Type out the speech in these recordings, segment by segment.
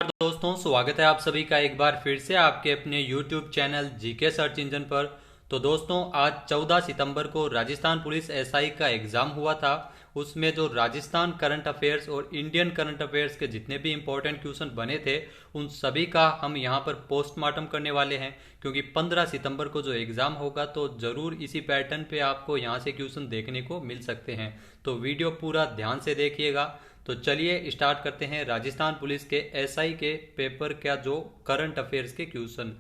दोस्तों, स्वागत है आप सभी का एक बार फिर से आपके अपने YouTube channel GK search engine पर। तो दोस्तों, आज 14 सितंबर को राजस्थान पुलिस एसआई का एग्ज़ाम हुआ था। उसमें जो राजस्थान करंट अफेयर्स और इंडियन करंट अफेयर्स के जितने भी इंपॉर्टेंट क्वेश्चन बने थे, उन सभी का हम यहाँ पर पोस्टमार्टम करने वाले हैं। क्योंकि 15 सितंबर को जो एग्ज़ाम होगा तो ज़रूर इसी पैटर्न पे आपको यहाँ से क्वेश्चन देखने को मिल सकते हैं। तो वीडियो पूरा ध्यान से देखिएगा। तो चलिए स्टार्ट करते हैं राजस्थान पुलिस के एसआई के पेपर का जो करंट अफेयर्स के क्वेश्चन।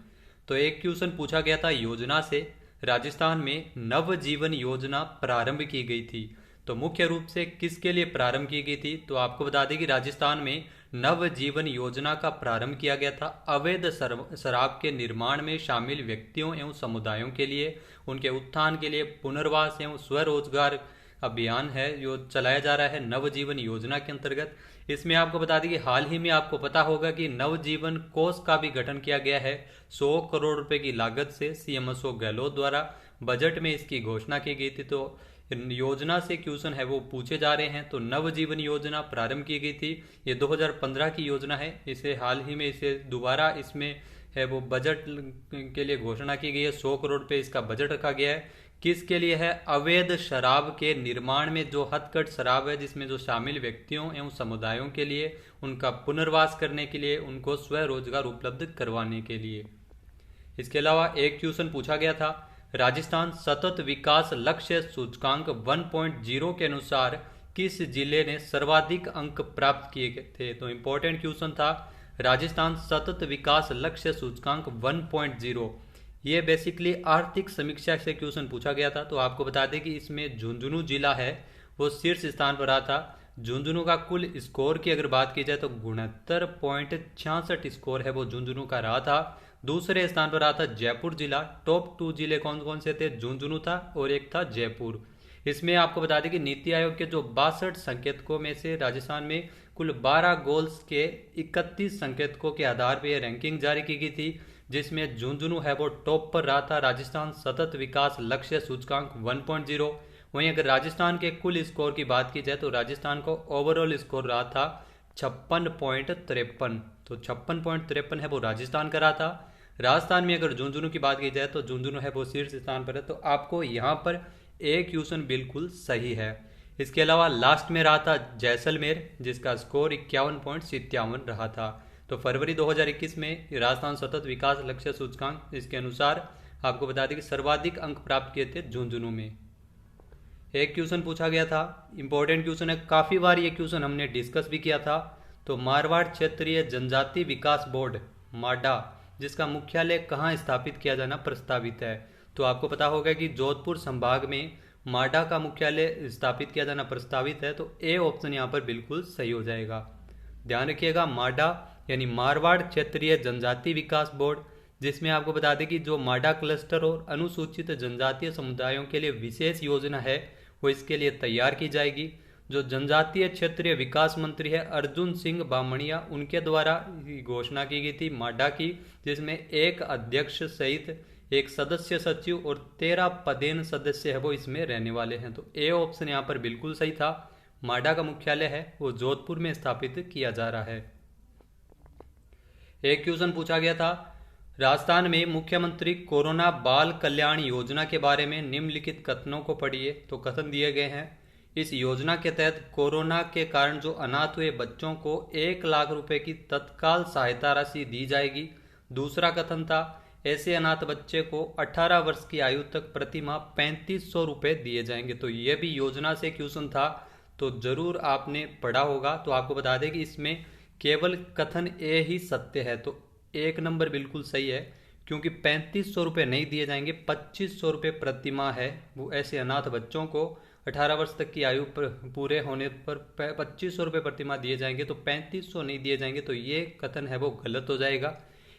तो एक क्वेश्चन पूछा गया था योजना से, राजस्थान में नव जीवन योजना प्रारंभ की गई थी। तो मुख्य रूप से किसके लिए प्रारंभ की गई थी? तो आपको बता दें कि राजस्थान में नव जीवन योजना का प्रारंभ किया गया था अवैध शराब के निर्माण में शामिल व्यक्तियों एवं समुदायों के लिए, उनके उत्थान के लिए पुनर्वास एवं स्वरोजगार अभियान है जो चलाया जा रहा है नवजीवन योजना के अंतर्गत। इसमें आपको बता दें कि हाल ही में आपको पता होगा कि नवजीवन कोष का भी गठन किया गया है। 100 करोड़ रुपए की लागत से सीएम अशोक गहलोत द्वारा बजट में इसकी घोषणा की गई थी। तो योजना से क्वेश्चन है वो पूछे जा रहे हैं। तो नवजीवन योजना प्रारंभ की गई थी, ये 2015 की योजना है। इसे हाल ही में इसे दोबारा इसमें है वो बजट के लिए घोषणा की गई है। 100 करोड़ रुपए इसका बजट रखा गया है। किसके लिए है? अवैध शराब के निर्माण में जो हथकढ़ शराब है जिसमें जो शामिल व्यक्तियों एवं समुदायों के लिए, उनका पुनर्वास करने के लिए, उनको स्वरोजगार उपलब्ध करवाने के लिए। इसके अलावा एक क्वेश्चन पूछा गया था, राजस्थान सतत विकास लक्ष्य सूचकांक 1.0 के अनुसार किस जिले ने सर्वाधिक अंक प्राप्त किए थे? तो इंपॉर्टेंट क्वेश्चन था। राजस्थान सतत विकास लक्ष्य सूचकांक 1.0, ये बेसिकली आर्थिक समीक्षा से क्वेश्चन पूछा गया था। तो आपको बता दें कि इसमें झुंझुनू जिला है वो शीर्ष स्थान पर रहा था। झुंझुनू का कुल स्कोर की अगर बात की जाए तो 69.66 स्कोर है वो झुंझुनू का रहा था। दूसरे स्थान पर रहा था जयपुर जिला। टॉप 2 जिले कौन कौन से थे? झुंझुनू था और एक था जयपुर। इसमें आपको बता दें कि नीति आयोग के जो 62 संकेतकों में से राजस्थान में कुल 12 गोल्स के 31 संकेतकों के आधार पर यह रैंकिंग जारी की गई थी, जिसमें झुंझुनू है वो टॉप पर रहा था। राजस्थान सतत विकास लक्ष्य सूचकांक 1.0। वहीं अगर राजस्थान के कुल स्कोर की बात की जाए तो राजस्थान को ओवरऑल स्कोर रहा था 56.53। तो 56.53 है वो राजस्थान का रहा था। राजस्थान में अगर झुंझुनू की बात की जाए तो झुंझुनू है वो शीर्ष स्थान पर है। तो आपको यहाँ पर एक क्वेश्चन बिल्कुल सही है। इसके अलावा लास्ट में रहा था जैसलमेर, जिसका स्कोर 51.57 रहा था। तो फरवरी 2021 में राजस्थान सतत विकास लक्ष्य सूचकांक इसके अनुसार आपको बता दें कि सर्वाधिक अंक प्राप्त किए थे झुंझुनू में। एक क्वेश्चन पूछा गया था, इंपॉर्टेंट क्वेश्चन है, काफ़ी बार ये क्वेश्चन हमने डिस्कस भी किया था। तो मारवाड़ क्षेत्रीय जनजाति विकास बोर्ड माडा, जिसका मुख्यालय कहाँ स्थापित किया जाना प्रस्तावित है? तो आपको पता होगा कि जोधपुर संभाग में माडा का मुख्यालय स्थापित किया जाना प्रस्तावित है। तो ए ऑप्शन यहाँ पर बिल्कुल सही हो जाएगा। ध्यान रखिएगा, माडा यानी मारवाड़ क्षेत्रीय जनजाति विकास बोर्ड, जिसमें आपको बता दें कि जो माडा क्लस्टर और अनुसूचित जनजातीय समुदायों के लिए विशेष योजना है वो इसके लिए तैयार की जाएगी। जो जनजातीय क्षेत्रीय विकास मंत्री है अर्जुन सिंह बामणिया, उनके द्वारा घोषणा की गई थी माडा की, जिसमें एक अध्यक्ष सहित एक सदस्य सचिव और 13 पदेन सदस्य है वो इसमें रहने वाले हैं। तो ए ऑप्शन यहाँ पर बिल्कुल सही था। माडा का मुख्यालय है वो जोधपुर में स्थापित किया जा रहा है। एक क्वेश्चन पूछा गया था, राजस्थान में मुख्यमंत्री कोरोना बाल कल्याण योजना के बारे में निम्नलिखित कथनों को पढ़िए। तो कथन दिए गए हैं, इस योजना के तहत कोरोना के कारण जो अनाथ हुए बच्चों को 1 लाख रुपए की तत्काल सहायता राशि दी जाएगी। दूसरा कथन था, ऐसे अनाथ बच्चे को 18 वर्ष की आयु तक प्रति माह 3500 रुपये दिए जाएंगे। तो ये भी योजना से क्वेश्चन था, तो जरूर आपने पढ़ा होगा। तो आपको बता दें कि इसमें केवल कथन ए ही सत्य है। तो एक नंबर बिल्कुल सही है, क्योंकि 3500 रुपये नहीं दिए जाएंगे, 2500 रुपये प्रति माह है वो ऐसे अनाथ बच्चों को 18 वर्ष तक की आयु पूरे होने पर 2500 रुपये प्रति माह दिए जाएंगे। तो 3500 नहीं दिए जाएंगे, तो ये कथन है वो गलत हो जाएगा।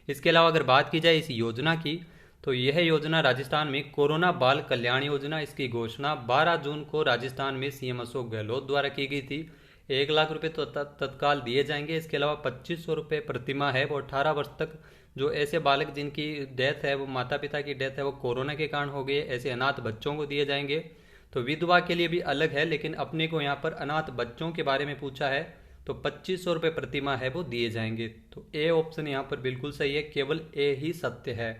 इसके अलावा अगर बात की जाए इस योजना की, तो यह योजना राजस्थान में कोरोना बाल कल्याण योजना, इसकी घोषणा 12 जून को राजस्थान में सीएम अशोक गहलोत द्वारा की गई थी। 1 लाख रुपए तो तत्काल दिए जाएंगे। इसके अलावा 2500 रुपये प्रतिमाह है वो 18 वर्ष तक जो ऐसे बालक जिनकी डेथ है वो माता पिता की डेथ है वो कोरोना के कारण हो गई है, ऐसे अनाथ बच्चों को दिए जाएंगे। तो विधवा के लिए भी अलग है, लेकिन अपने को यहाँ पर अनाथ बच्चों के बारे में पूछा है तो 2500 रुपये प्रति माह है वो दिए जाएंगे। तो ए ऑप्शन यहाँ पर बिल्कुल सही है, केवल ए ही सत्य है।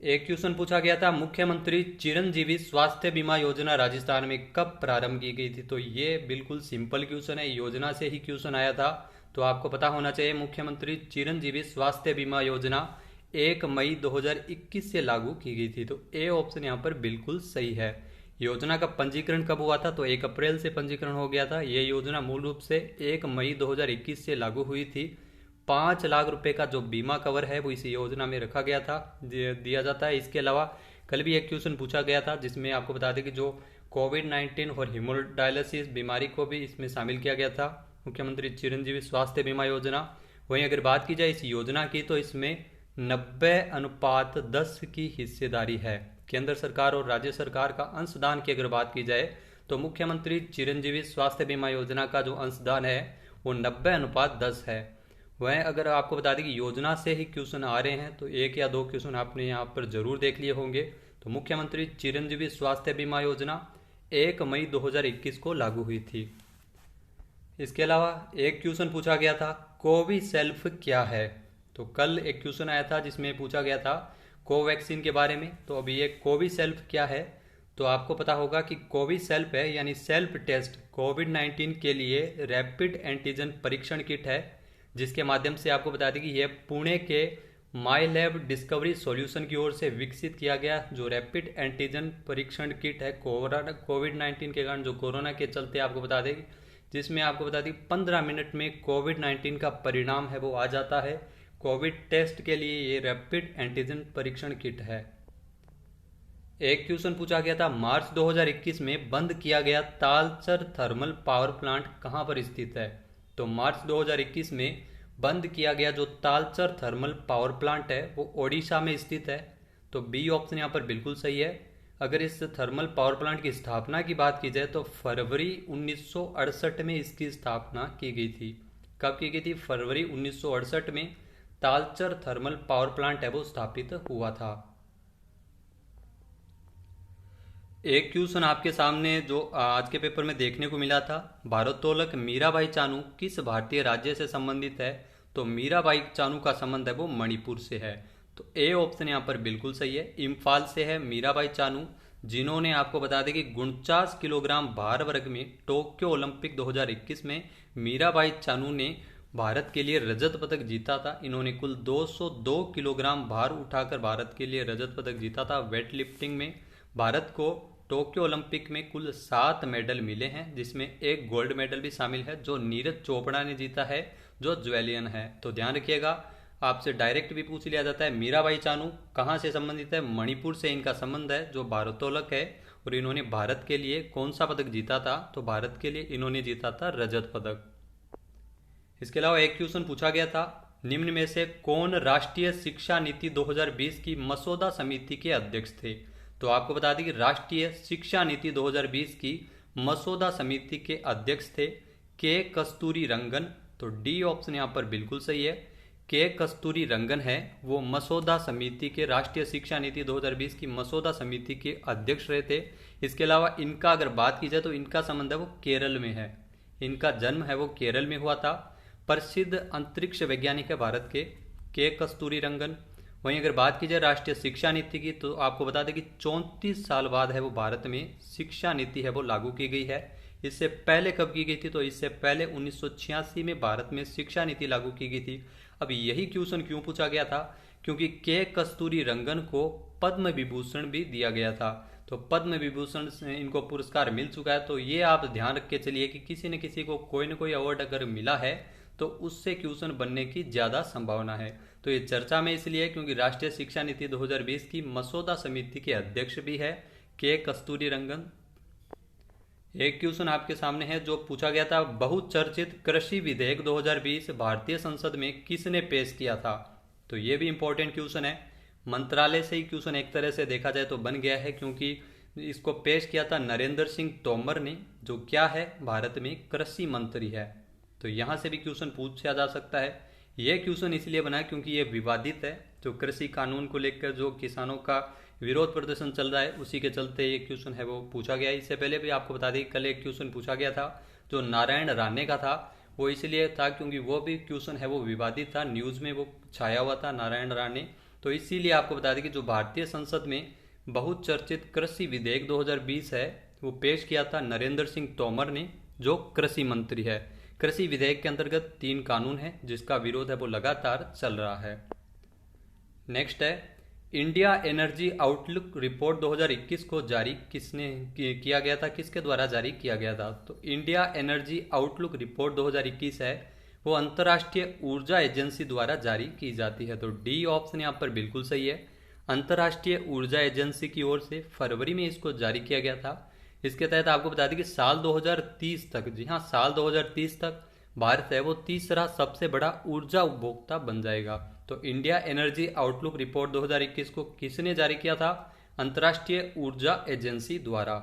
एक क्वेश्चन पूछा गया था, मुख्यमंत्री चिरंजीवी स्वास्थ्य बीमा योजना राजस्थान में कब प्रारंभ की गई थी? तो ये बिल्कुल सिंपल क्वेश्चन है, योजना से ही क्वेश्चन आया था, तो आपको पता होना चाहिए। मुख्यमंत्री चिरंजीवी स्वास्थ्य बीमा योजना 1 मई 2021 से लागू की गई थी। तो ए ऑप्शन यहाँ पर बिल्कुल सही है। योजना का पंजीकरण कब हुआ था? तो 1 अप्रैल से पंजीकरण हो गया था। ये योजना मूल रूप से 1 मई 2021 से लागू हुई थी। 5 लाख रुपए का जो बीमा कवर है वो इस योजना में रखा गया था, दिया जाता है। इसके अलावा कल भी एक क्वेश्चन पूछा गया था जिसमें आपको बता दें कि जो कोविड-19 और हीमोडायलिसिस बीमारी को भी इसमें शामिल किया गया था, मुख्यमंत्री चिरंजीवी स्वास्थ्य बीमा योजना। वहीं अगर बात की जाए इस योजना की, तो इसमें 90:10 की हिस्सेदारी है। केंद्र सरकार और राज्य सरकार का अंशदान की अगर बात की जाए तो मुख्यमंत्री चिरंजीवी स्वास्थ्य बीमा योजना का जो अंशदान है वो 90:10 है। वह अगर आपको बता दें कि योजना से ही क्वेश्चन आ रहे हैं तो 1 या 2 क्वेश्चन आपने यहाँ पर जरूर देख लिए होंगे। तो मुख्यमंत्री चिरंजीवी स्वास्थ्य बीमा योजना 1 मई 2021 को लागू हुई थी। इसके अलावा एक क्वेश्चन पूछा गया था, कोविसेल्फ क्या है? तो कल एक क्वेश्चन आया था जिसमें पूछा गया था कोवैक्सीन के बारे में। तो अभी ये कोविसेल्फ क्या है? तो आपको पता होगा कि कोविसेल्फ है यानी सेल्फ टेस्ट कोविड-19 के लिए रैपिड एंटीजन परीक्षण किट है, जिसके माध्यम से आपको बता दें कि यह पुणे के माई लैब डिस्कवरी सॉल्यूशन की ओर से विकसित किया गया जो रैपिड एंटीजन परीक्षण किट है कोविड-19 के कारण जो कोरोना के चलते आपको बता दें, जिसमें आपको बता दें 15 मिनट में कोविड-19 का परिणाम है वो आ जाता है। कोविड टेस्ट के लिए ये रैपिड एंटीजन परीक्षण किट है। एक क्वेश्चन पूछा गया था, मार्च 2021 में बंद किया गया तालचर थर्मल पावर प्लांट कहां पर स्थित है? तो मार्च 2021 में बंद किया गया जो तालचर थर्मल पावर प्लांट है वो ओडिशा में स्थित है। तो बी ऑप्शन यहाँ पर बिल्कुल सही है। अगर इस थर्मल पावर प्लांट की स्थापना की बात की जाए तो फरवरी 1968 में इसकी स्थापना की गई थी। कब की गई थी? फरवरी 1968 में तालचर थर्मल पावर प्लांट है वो स्थापित हुआ था। एक क्वेश्चन आपके सामने जो आज के पेपर में देखने को मिला था, भारोत्तोलक मीराबाई चानू किस भारतीय राज्य से संबंधित है? तो मीराबाई चानू का संबंध है वो मणिपुर से है। तो ए ऑप्शन यहाँ पर बिल्कुल सही है, इम्फाल से है मीराबाई चानू, जिन्होंने आपको बता दें कि 49 किलोग्राम भार वर्ग में टोक्यो ओलंपिक 2021 में मीराबाई चानू ने भारत के लिए रजत पदक जीता था। इन्होंने कुल 202 किलोग्राम भार उठाकर भारत के लिए रजत पदक जीता था। वेट लिफ्टिंग में भारत को टोक्यो ओलंपिक में कुल 7 मेडल मिले हैं, जिसमें एक गोल्ड मेडल भी शामिल है जो नीरज चोपड़ा ने जीता है जो ज्वेलियन है। तो ध्यान रखिएगा, आपसे डायरेक्ट भी पूछ लिया जाता है मीराबाई चानू कहाँ से संबंधित है? मणिपुर से इनका संबंध है, जो भारोत्तोलक है, और इन्होंने भारत के लिए कौन सा पदक जीता था? तो भारत के लिए इन्होंने जीता था रजत पदक। इसके अलावा एक क्वेश्चन पूछा गया था, निम्न में से कौन राष्ट्रीय शिक्षा नीति 2020 की मसौदा समिति के अध्यक्ष थे? तो आपको बता दें कि राष्ट्रीय शिक्षा नीति 2020 की मसौदा समिति के अध्यक्ष थे के कस्तूरी रंगन। तो डी ऑप्शन यहाँ पर बिल्कुल सही है, के कस्तूरी रंगन है वो मसौदा समिति के राष्ट्रीय शिक्षा नीति 2020 की मसौदा समिति के अध्यक्ष रहे थे। इसके अलावा इनका अगर बात की जाए तो इनका संबंध है वो केरल में है, इनका जन्म है वो केरल में हुआ था। प्रसिद्ध अंतरिक्ष वैज्ञानिक है भारत के कस्तूरी रंगन। वहीं अगर बात की जाए राष्ट्रीय शिक्षा नीति की तो आपको बता दें कि 34 साल बाद है वो भारत में शिक्षा नीति है वो लागू की गई है। इससे पहले कब की गई थी? तो इससे पहले 1986 में भारत में शिक्षा नीति लागू की गई थी। अब यही क्वेश्चन क्यों पूछा गया था? क्योंकि के कस्तूरी रंगन को पद्म विभूषण भी दिया गया था। तो पद्म विभूषण से इनको पुरस्कार मिल चुका है। तो ये आप ध्यान रख के चलिए कि किसी न किसी को कोई न कोई अवार्ड अगर मिला है तो उससे क्वेश्चन बनने की ज्यादा संभावना है। तो ये चर्चा में इसलिए क्योंकि राष्ट्रीय शिक्षा नीति 2020 की मसौदा समिति के अध्यक्ष भी है के कस्तूरी रंगन। एक क्वेश्चन आपके सामने है जो पूछा गया था, बहुचर्चित कृषि विधेयक 2020 भारतीय संसद में किसने पेश किया था? तो ये भी इंपॉर्टेंट क्वेश्चन है, मंत्रालय से ही क्वेश्चन एक तरह से देखा जाए तो बन गया है, क्योंकि इसको पेश किया था नरेंद्र सिंह तोमर ने, जो क्या है भारत में कृषि मंत्री है। तो यहां से भी क्वेश्चन पूछा जा सकता है। यह क्वेश्चन इसलिए बना क्योंकि यह विवादित है, जो कृषि कानून को लेकर जो किसानों का विरोध प्रदर्शन चल रहा है उसी के चलते ये क्वेश्चन है वो पूछा गया है। इससे पहले भी आपको बता दें कल एक क्वेश्चन पूछा गया था जो नारायण राणे का था वो इसलिए था क्योंकि वो भी क्वेश्चन है वो विवादित था, न्यूज़ में वो छाया हुआ था नारायण राणे। तो इसीलिए आपको बता दें कि जो भारतीय संसद में बहुत चर्चित कृषि विधेयक 2020 है वो पेश किया था नरेंद्र सिंह तोमर ने, जो कृषि मंत्री है। कृषि विधेयक के अंतर्गत 3 कानून है जिसका विरोध है वो लगातार चल रहा है। नेक्स्ट है इंडिया एनर्जी आउटलुक रिपोर्ट 2021 को जारी किसने किया गया था, किसके द्वारा जारी किया गया था? तो इंडिया एनर्जी आउटलुक रिपोर्ट 2021 है वो अंतर्राष्ट्रीय ऊर्जा एजेंसी द्वारा जारी की जाती है। तो डी ऑप्शन यहाँ पर बिल्कुल सही है। अंतर्राष्ट्रीय ऊर्जा एजेंसी की ओर से फरवरी में इसको जारी किया गया था। इसके तहत आपको बता दें कि साल 2030 तक, जी हाँ साल 2030 तक भारत है वो तीसरा सबसे बड़ा ऊर्जा उपभोक्ता बन जाएगा। तो इंडिया एनर्जी आउटलुक रिपोर्ट 2021 को किसने जारी किया था? अंतर्राष्ट्रीय ऊर्जा एजेंसी द्वारा।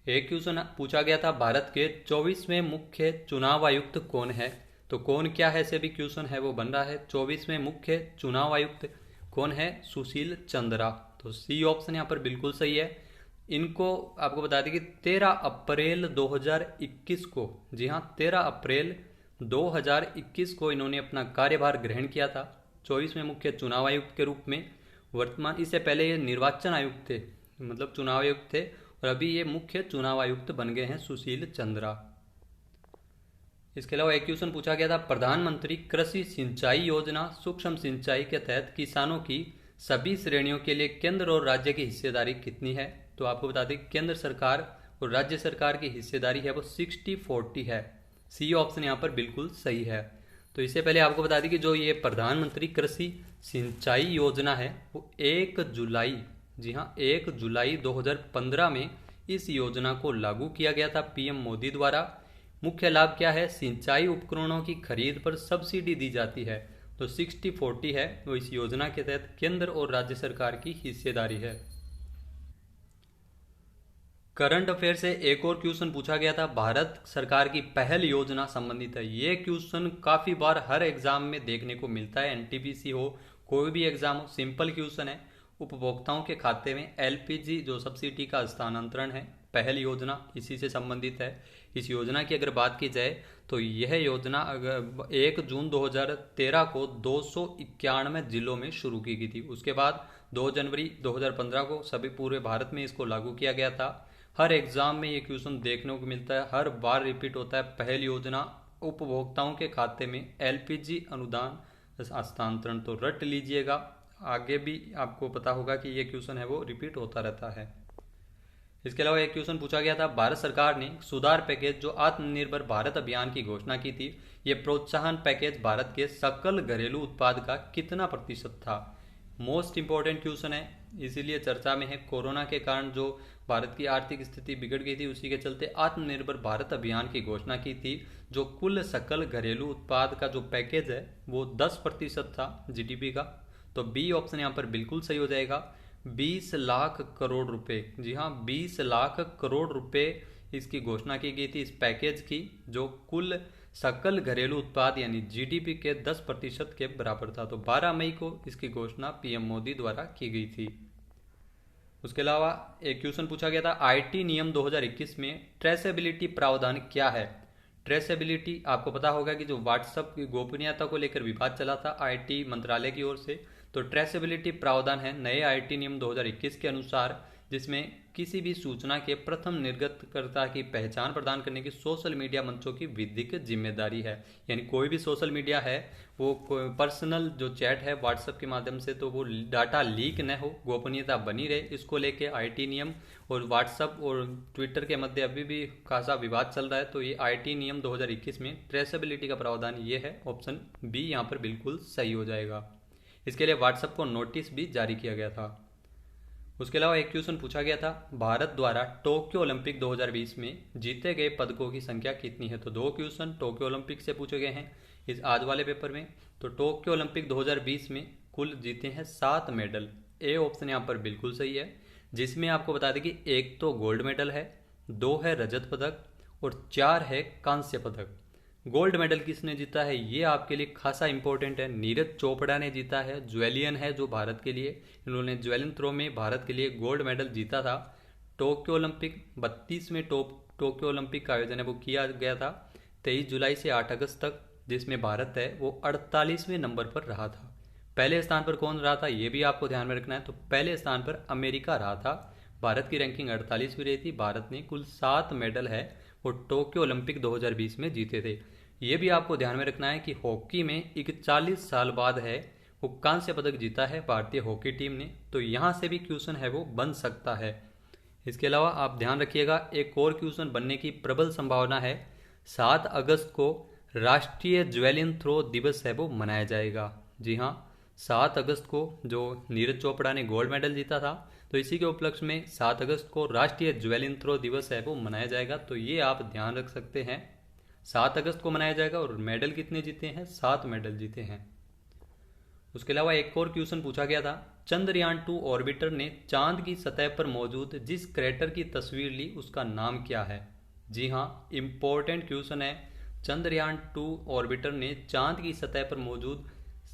एक क्वेश्चन पूछा गया था भारत के 24वें मुख्य चुनाव आयुक्त कौन है? तो कौन क्या है से भी क्वेश्चन है वो बन रहा है। 24वें मुख्य चुनाव आयुक्त कौन है? सुशील चंद्रा। तो सी ऑप्शन यहाँ पर बिल्कुल सही है। इनको आपको बता दें कि 13 अप्रैल 2021 को, जी हाँ 13 अप्रैल 2021 को इन्होंने अपना कार्यभार ग्रहण किया था 24वें मुख्य चुनाव आयुक्त के रूप में। वर्तमान, इससे पहले ये निर्वाचन आयुक्त थे, मतलब चुनाव आयुक्त थे, और अभी ये मुख्य चुनाव आयुक्त बन गए हैं सुशील चंद्रा। इसके अलावा एक क्वेश्चन पूछा गया था प्रधानमंत्री कृषि सिंचाई योजना सूक्ष्म सिंचाई के तहत किसानों की सभी श्रेणियों के लिए केंद्र और राज्य की हिस्सेदारी कितनी है? तो आपको बता दें केंद्र सरकार और राज्य सरकार की हिस्सेदारी है वो 60-40 है। सी ऑप्शन यहाँ पर बिल्कुल सही है। तो इससे पहले आपको बता दें कि जो ये प्रधानमंत्री कृषि सिंचाई योजना है वो 1 जुलाई, जी हाँ 1 जुलाई 2015 में इस योजना को लागू किया गया था पीएम मोदी द्वारा। मुख्य लाभ क्या है? सिंचाई उपकरणों की खरीद पर सब्सिडी दी जाती है। तो 60-40 है वो इस योजना के तहत केंद्र और राज्य सरकार की हिस्सेदारी है। करंट अफेयर से एक और क्वेश्चन पूछा गया था भारत सरकार की पहल योजना संबंधित है। ये क्वेश्चन काफी बार हर एग्जाम में देखने को मिलता है, एनटीपीसी हो कोई भी एग्जाम हो। सिंपल क्वेश्चन है, उपभोक्ताओं के खाते में एलपीजी जो सब्सिडी का स्थानांतरण है पहल योजना इसी से संबंधित है। इस योजना की अगर बात की जाए तो यह योजना अगर 1 जून 2013 को 291 जिलों में शुरू की गई थी। उसके बाद 2 जनवरी 2015 को सभी पूरे भारत में इसको लागू किया गया था। हर एग्जाम में ये क्वेश्चन देखने को मिलता है, हर बार रिपीट होता है। पहल योजना उपभोक्ताओं के खाते में एलपीजी अनुदान हस्तांतरण, तो रट लीजिएगा, आगे भी आपको पता होगा कि ये क्वेश्चन है वो रिपीट होता रहता है। इसके अलावा एक क्वेश्चन पूछा गया था भारत सरकार ने सुधार पैकेज जो आत्मनिर्भर भारत अभियान की घोषणा की थी, ये प्रोत्साहन पैकेज भारत के सकल घरेलू उत्पाद का कितना प्रतिशत था? मोस्ट इंपॉर्टेंट क्वेश्चन है, इसीलिए चर्चा में है। कोरोना के कारण जो भारत की आर्थिक स्थिति बिगड़ गई थी, उसी के चलते आत्मनिर्भर भारत अभियान की घोषणा की थी। जो कुल सकल घरेलू उत्पाद का जो पैकेज है वो 10% था जीडीपी का। तो बी ऑप्शन यहाँ पर बिल्कुल सही हो जाएगा। 20 लाख करोड़ रुपए, जी हाँ 20 लाख करोड़ रुपए इसकी घोषणा की गई थी इस पैकेज की, जो कुल सकल घरेलू उत्पाद यानी जीडीपी के 10% के बराबर था। तो 12 मई को इसकी घोषणा पीएम मोदी द्वारा की गई थी। उसके अलावा एक क्वेश्चन पूछा गया था आईटी नियम 2021 में ट्रेसेबिलिटी प्रावधान क्या है? ट्रेसेबिलिटी आपको पता होगा कि जो व्हाट्सएप की गोपनीयता को लेकर विवाद चला था आईटी मंत्रालय की ओर से, तो ट्रेसेबिलिटी प्रावधान है नए आईटी नियम 2021 के अनुसार, जिसमें किसी भी सूचना के प्रथम निर्गतकर्ता की पहचान प्रदान करने की सोशल मीडिया मंचों की विधिक जिम्मेदारी है। यानी कोई भी सोशल मीडिया है वो पर्सनल जो चैट है व्हाट्सएप के माध्यम से, तो वो डाटा लीक न हो, गोपनीयता बनी रहे, इसको लेके आईटी नियम और व्हाट्सएप और ट्विटर के मध्य अभी भी खासा विवाद चल रहा है। तो ये आईटी नियम 2021 में ट्रेसेबिलिटी का प्रावधान ये है, ऑप्शन बी यहाँ पर बिल्कुल सही हो जाएगा। इसके लिए व्हाट्सएप को नोटिस भी जारी किया गया था। उसके अलावा एक क्वेश्चन पूछा गया था भारत द्वारा टोक्यो ओलंपिक 2020 में जीते गए पदकों की संख्या कितनी है? तो 2 क्वेश्चन टोक्यो ओलंपिक से पूछे गए हैं इस आज वाले पेपर में। तो टोक्यो ओलंपिक 2020 में कुल जीते हैं 7 मेडल। ए ऑप्शन यहाँ पर बिल्कुल सही है, जिसमें आपको बता दें कि 1 तो गोल्ड मेडल है, 2 है रजत पदक और 4 है कांस्य पदक। गोल्ड मेडल किसने जीता है ये आपके लिए खासा इंपॉर्टेंट है, नीरज चोपड़ा ने जीता है। ज्वेलियन है जो भारत के लिए, इन्होंने ज्वेलिन थ्रो में भारत के लिए गोल्ड मेडल जीता था। टोक्यो ओलंपिक 32वें टोक्यो ओलंपिक का आयोजन है वो किया गया था 23 जुलाई से 8 अगस्त तक, जिसमें भारत है वो 48वें नंबर पर रहा था। पहले स्थान पर कौन रहा था ये भी आपको ध्यान में रखना है। तो पहले स्थान पर अमेरिका रहा था। भारत की रैंकिंग 48वीं रही थी। भारत ने कुल 7 मेडल है वो टोक्यो ओलंपिक 2020 में जीते थे। ये भी आपको ध्यान में रखना है कि हॉकी में 41 साल बाद है वो कांस्य पदक जीता है भारतीय हॉकी टीम ने। तो यहाँ से भी क्वेश्चन है वो बन सकता है। इसके अलावा आप ध्यान रखिएगा, एक और क्वेश्चन बनने की प्रबल संभावना है। 7 अगस्त को राष्ट्रीय जैवलिन थ्रो दिवस है वो मनाया जाएगा। जी हाँ, 7 अगस्त को जो नीरज चोपड़ा ने गोल्ड मेडल जीता था, तो इसी के उपलक्ष्य में 7 अगस्त को राष्ट्रीय जैवलिन थ्रो दिवस है वो मनाया जाएगा। तो ये आप ध्यान रख सकते हैं, 7 अगस्त को मनाया जाएगा। और मेडल कितने जीते हैं? 7 मेडल जीते हैं। उसके अलावा एक और क्वेश्चन पूछा गया था, चंद्रयान 2 ऑर्बिटर ने चांद की सतह पर मौजूद जिस क्रेटर की तस्वीर ली उसका नाम क्या है? जी हाँ, इंपॉर्टेंट क्वेश्चन है। चंद्रयान 2 ऑर्बिटर ने चांद की सतह पर मौजूद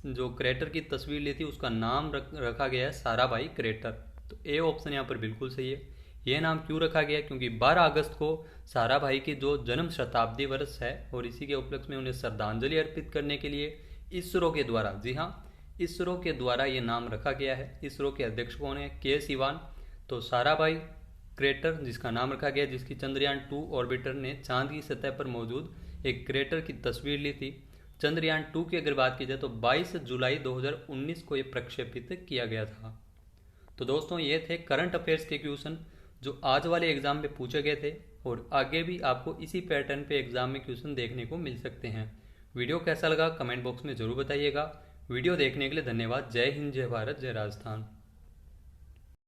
जो क्रेटर की तस्वीर ली थी उसका नाम रखा गया है साराभाई क्रेटर। तो ए ऑप्शन यहाँ पर बिल्कुल सही है। यह नाम क्यों रखा गया? क्योंकि 12 अगस्त को साराभाई की जो जन्म शताब्दी वर्ष है और इसी के उपलक्ष्य में उन्हें श्रद्धांजलि अर्पित करने के लिए इसरो के द्वारा, जी हाँ, इसरो के द्वारा ये नाम रखा गया है। इसरो के अध्यक्ष कौन है? के सिवान। तो साराभाई क्रेटर जिसका नाम रखा गया, जिसकी चंद्रयान 2 ऑर्बिटर ने चांद की सतह पर मौजूद एक क्रेटर की तस्वीर ली थी। चंद्रयान 2 की अगर बात की जाए तो 22 जुलाई 2019 को ये प्रक्षेपित किया गया था। तो दोस्तों ये थे करंट अफेयर्स के क्वेश्चन जो आज वाले एग्जाम में पूछे गए थे, और आगे भी आपको इसी पैटर्न पे एग्जाम में क्वेश्चन देखने को मिल सकते हैं। वीडियो कैसा लगा कमेंट बॉक्स में जरूर बताइएगा। वीडियो देखने के लिए धन्यवाद। जय हिंद, जय भारत, जय राजस्थान।